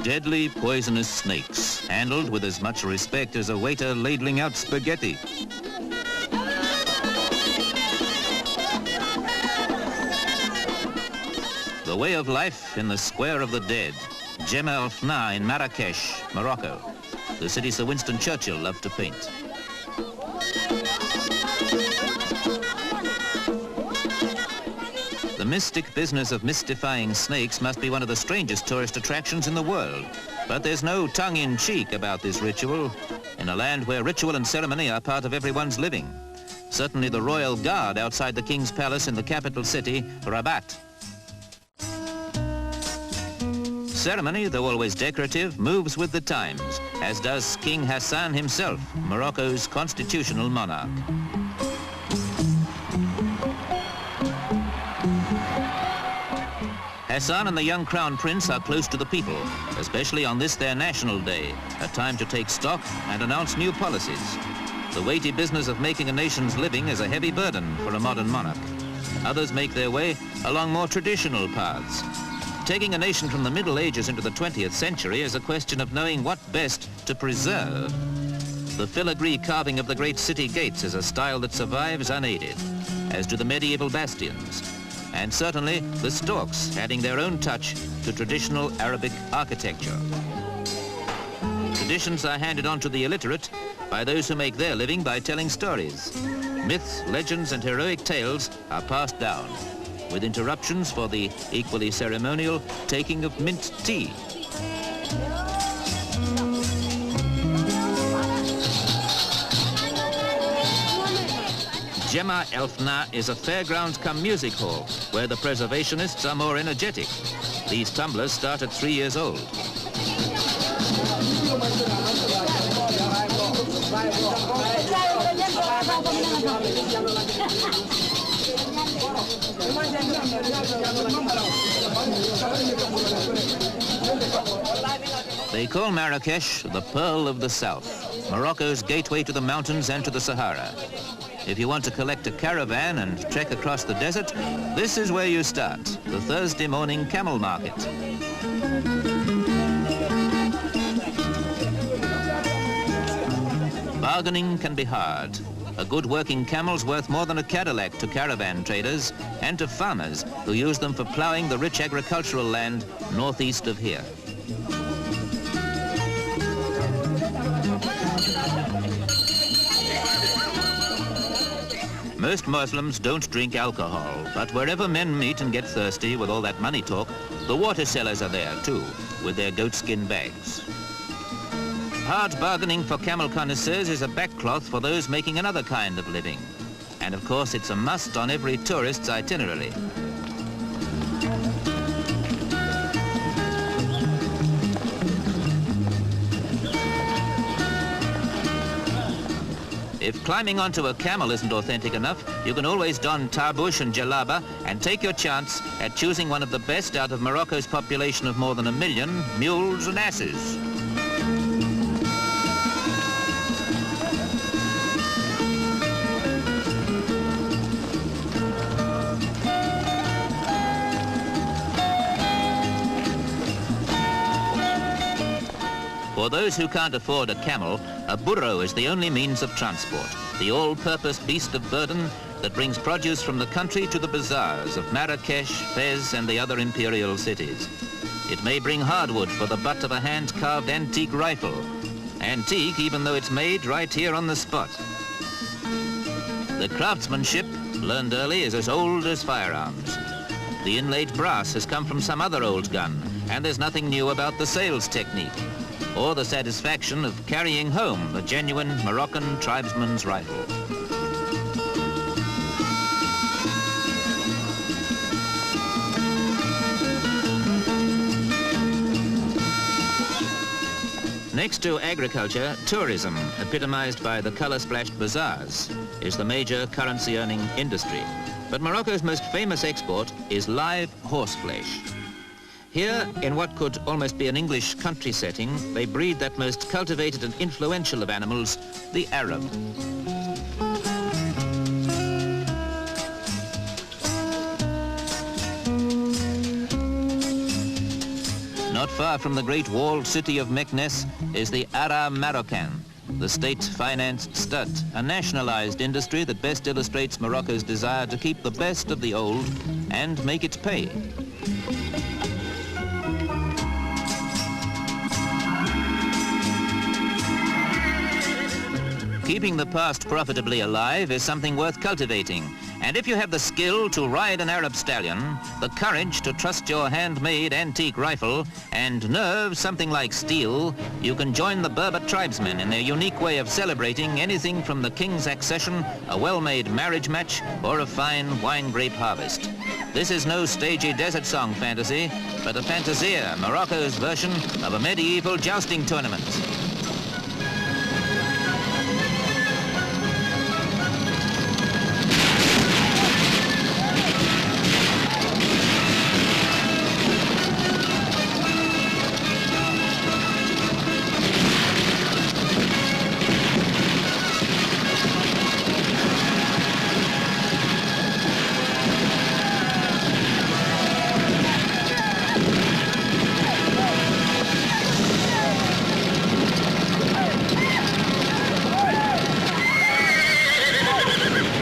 Deadly poisonous snakes, handled with as much respect as a waiter ladling out spaghetti. The way of life in the Square of the Dead, Gemma El Fna in Marrakesh, Morocco, the city Sir Winston Churchill loved to paint. The mystic business of mystifying snakes must be one of the strangest tourist attractions in the world. But there's no tongue-in-cheek about this ritual in a land where ritual and ceremony are part of everyone's living. Certainly the royal guard outside the king's palace in the capital city, Rabat. Ceremony, though always decorative, moves with the times, as does King Hassan himself, Morocco's constitutional monarch. Hassan and the young crown prince are close to the people, especially on this their national day, a time to take stock and announce new policies. The weighty business of making a nation's living is a heavy burden for a modern monarch. Others make their way along more traditional paths. Taking a nation from the Middle Ages into the 20th century is a question of knowing what best to preserve. The filigree carving of the great city gates is a style that survives unaided, as do the medieval bastions. And certainly the storks adding their own touch to traditional Arabic architecture. Traditions are handed on to the illiterate by those who make their living by telling stories. Myths, legends and heroic tales are passed down, with interruptions for the equally ceremonial taking of mint tea. Gemma El Fna is a fairgrounds cum music hall where the preservationists are more energetic. These tumblers start at 3 years old. They call Marrakesh the Pearl of the South, Morocco's gateway to the mountains and to the Sahara. If you want to collect a caravan and trek across the desert, this is where you start, the Thursday morning camel market. Bargaining can be hard. A good working camel's worth more than a Cadillac to caravan traders and to farmers who use them for ploughing the rich agricultural land northeast of here. Most Muslims don't drink alcohol, but wherever men meet and get thirsty with all that money talk, the water sellers are there too, with their goatskin bags. Hard bargaining for camel connoisseurs is a backcloth for those making another kind of living. And of course it's a must on every tourist's itinerary. If climbing onto a camel isn't authentic enough, you can always don tarbush and jalaba and take your chance at choosing one of the best out of Morocco's population of more than 1 million, mules and asses. For those who can't afford a camel, a burro is the only means of transport, the all-purpose beast of burden that brings produce from the country to the bazaars of Marrakesh, Fez and the other imperial cities. It may bring hardwood for the butt of a hand-carved antique rifle. Antique even though it's made right here on the spot. The craftsmanship, learned early, is as old as firearms. The inlaid brass has come from some other old gun, and there's nothing new about the sales technique, or the satisfaction of carrying home a genuine Moroccan tribesman's rifle. Next to agriculture, tourism, epitomized by the color-splashed bazaars, is the major currency-earning industry. But Morocco's most famous export is live horseflesh. Here, in what could almost be an English country setting, they breed that most cultivated and influential of animals, the Arab. Not far from the great walled city of Meknes is the Ara Marocain, the state-financed stud, a nationalized industry that best illustrates Morocco's desire to keep the best of the old and make it pay. Keeping the past profitably alive is something worth cultivating. And if you have the skill to ride an Arab stallion, the courage to trust your handmade antique rifle, and nerve something like steel, you can join the Berber tribesmen in their unique way of celebrating anything from the king's accession, a well-made marriage match, or a fine wine grape harvest. This is no stagey desert song fantasy, but a fantasia, Morocco's version of a medieval jousting tournament.